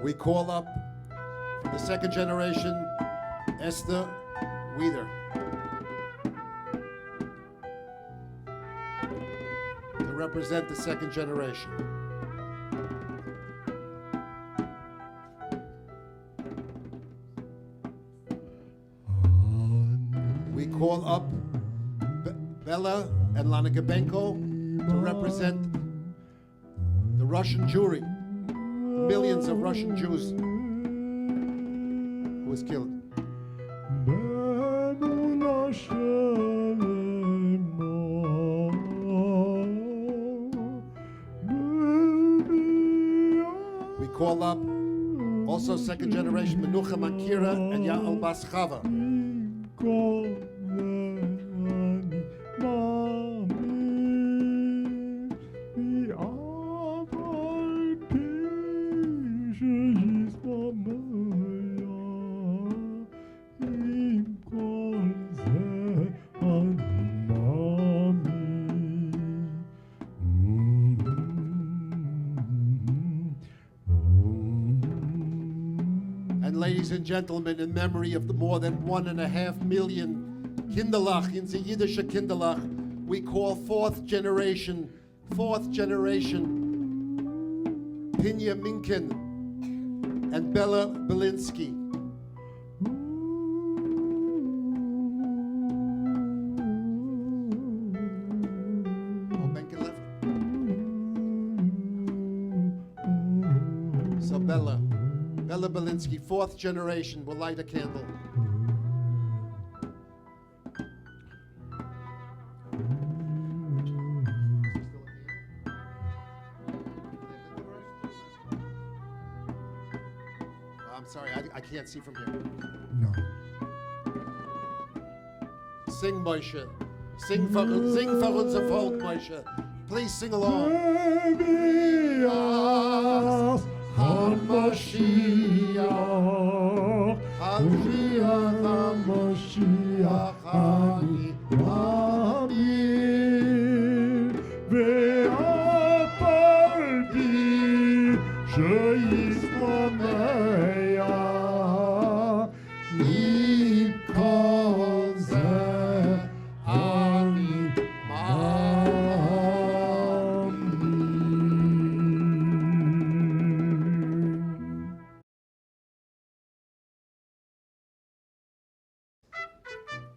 We call up the second generation, Esther Wieder, to represent the second generation. We call up Bella and Lana Gabenko to represent the Russian Jewry, millions of Russian Jews who was killed. We call up also second generation Menucha Makira and Yael Bas Chava. And ladies and gentlemen, in memory of the more than 1.5 million Kinderlach in the Yiddish Kinderlach, we call fourth generation, Pinja Minkin and Bella Belinsky. Oh, Benke left. So Bella Belinsky, fourth generation, will light a candle. I'm sorry, I can't see from here. No. Sing, Moshe. Sing for unser Volk, Moshe. Please sing along. HaMashiach, HaMashiach, Ani Amin, Ve'apalti she'yisrameya, Mikol ze Ani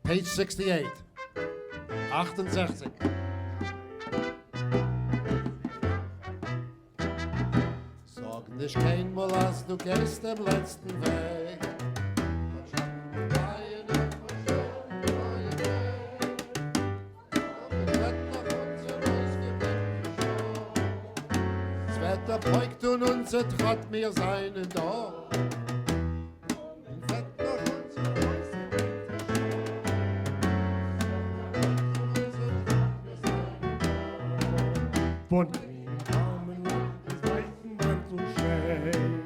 Page 68. 68. Sag nicht kein Mal, als du gehst dem letzten Weg. Das Wetter beugt und unser Trott mir seinen Dorf. Von Armen des weißen Mantel schön.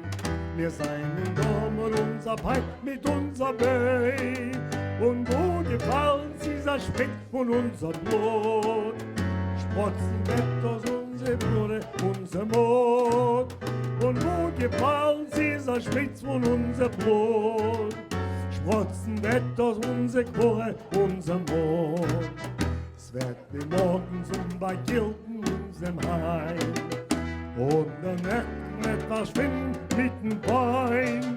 Wir seinen Dom und unser Pein mit unser Bein. Und wo gefallen dieser Speck von unser Blut? Sprotzen Bett aus unser Blut, unser Mord. Und wo gefallen dieser Speck von unser Blut? Sprotzen Bett aus unser Blut, unser Mord. Es wird wie morgens bei Gilden unserem Heim. Und der Nächten etwas schwimmen mit dem Bein.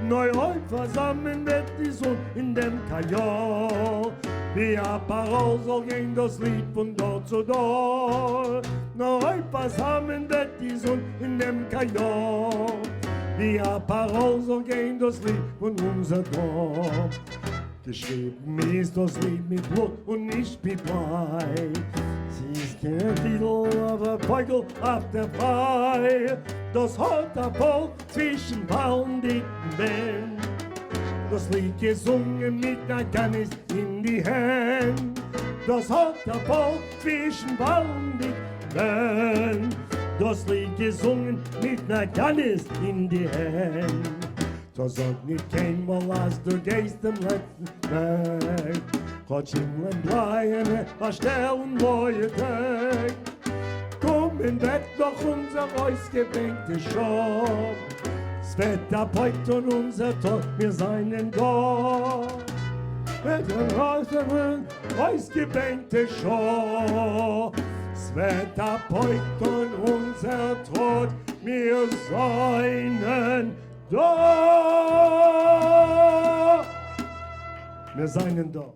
Neu heut versammeln wird die Sonne in dem Kajal. Wie ein Parol soll gehen das Lied von dort zu dort. Neu heut versammeln wird die Sonne in dem Kajal. Wie ein Parol soll gehen das Lied von unser Dorf. Geschrieben ist das Lied mit Blut und nicht mit Wein. Sie ist kein Titel, aber Beugel auf der Frei. Das hat der Volk zwischen Palmen dicken Bären. Das Lied gesungen mit einer Kannis in die Hand. Das hat der Volk zwischen Palmen dicken Bären. Das Lied gesungen mit einer Kannis in die Hand. Das sagt nicht kein Mal, als du gehst dem letzten Weg. Gott schimmeln Bleine, was stellen neue Tag. Komm in Bett, doch unser ausgebänkte Schop. Sveta Poiton unser Tod, wir seinen da. Mit den Rosen, ausgebänkte Schau. Sveta Poiton unser Tod, wir seinen da. Wir seinen da.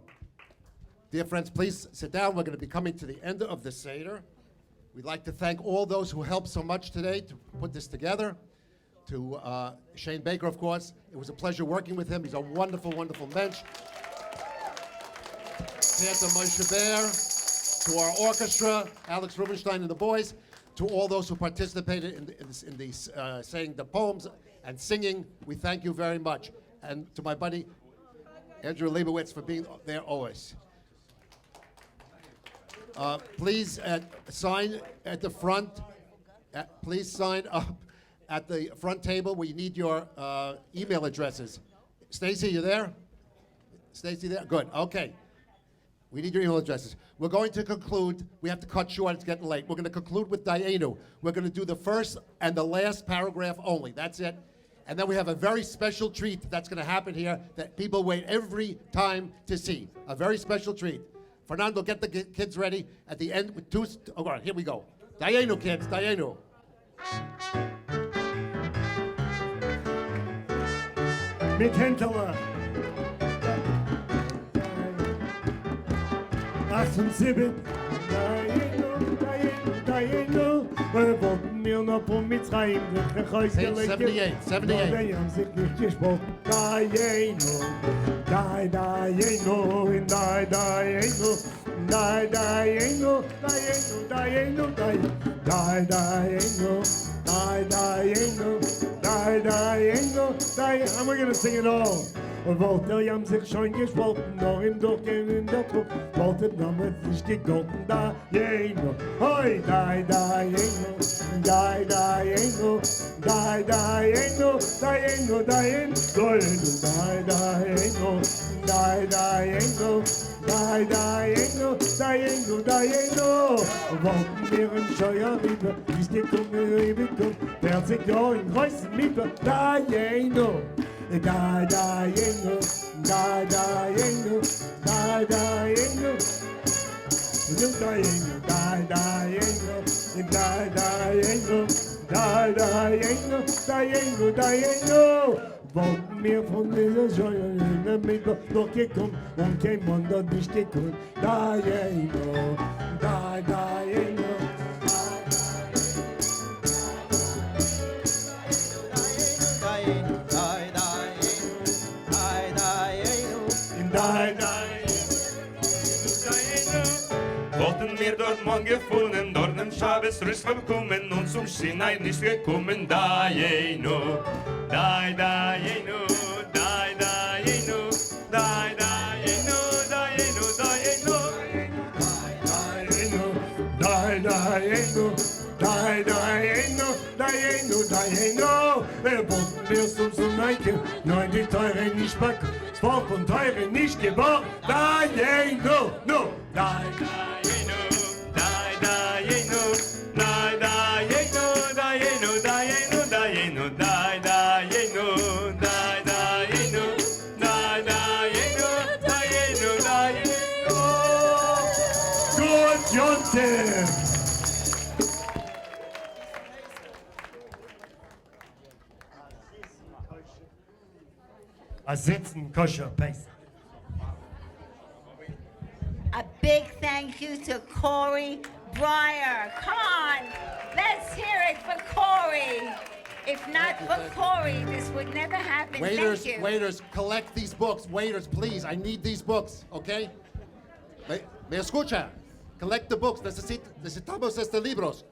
Dear friends, please sit down. We're going to be coming to the end of the Seder. We'd like to thank all those who helped so much today to put this together. To Shane Baker, of course. It was a pleasure working with him. He's a wonderful, wonderful mensch. Panther Moshe Bear. To our orchestra, Alex Rubenstein and the boys. To all those who participated in these saying the poems and singing, we thank you very much. And to my buddy, Andrew Leibowitz, for being there always. Please sign at the front. Please sign up at the front table. We need your email addresses. Stacy, you there? Stacy there? Good. Okay. We need your email addresses. We're going to conclude. We have to cut short. It's getting late. We're going to conclude with Dayenu. We're going to do the first and the last paragraph only. That's it. And then we have a very special treat that's going to happen here that people wait every time to see. A very special treat. Fernando, get the kids ready. At the end, with two. All right, here we go. Dayenu, kids. Dayenu. Mit Händler. 8 und 7. Dayenu. Wir wollten mir noch von Mitzrayim. Page 78. 78. Wir haben sich nicht gesprochen. Dayenu. Dayenu. Dayenu. Dayenu. Dayenu. And we're gonna sing it all. Wollte jam sich schon geschwolten, noch im Dunkeln in der Trupp. Wollte damit sich gegolten, da jeno. Hoi, da jeno. Da jeno. Da jeno. Da jeno. Da jeno. Da jeno. Da jeno. Da jeno. Wollten wir ein Scheuer rüber, ist gekommen, rüberkommen. 40 Jahre in Größen Mieter, da jeno. Da jeno. Da jeno. Da jeno. Da jeno. Da jeno. Da jeno. Wollten wir von dieser Scheuer in der Mitte noch gekommen und kein Mann dort nicht gekommen. Da jeno. Da jeno. Wollten wir dort morgen gefunden, dort im Schabes Rüst bekommen und zum Sinai nicht gekommen. Dayenu, Dayenu, Dayenu, Dayenu, Dayenu, Dayenu, Dayenu. Wollten wir zum Neiken, nein, die Teure nicht backen, das Volk und Teure nicht gebacken. Dayenu, no, Dayenu. A sitzen kosher Pesach. A big thank you to Corey Breyer. Come on, let's hear it for Corey. If not for Corey, this would never happen. Waiters, Thank you. waiters, collect these books. Waiters, please, I need these books, okay? Me escucha? Collect the books. Necesitamos estos libros.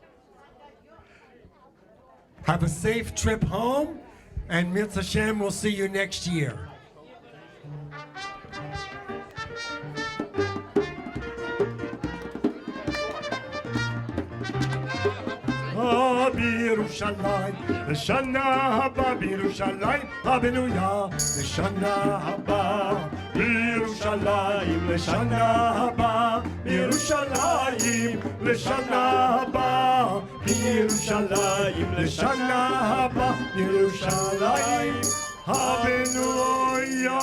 Have a safe trip home, and Mirz Hashem, we'll see you next year. בירושלים, לשנה הבאה בירושלים, הבנויה, לשנה הבאה בירושלים, לשנה הבאה בירושלים, לשנה הבאה בירושלים. ירושלים, לשנה הבאה, ירושלים, הבנויה.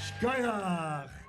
שכוייח.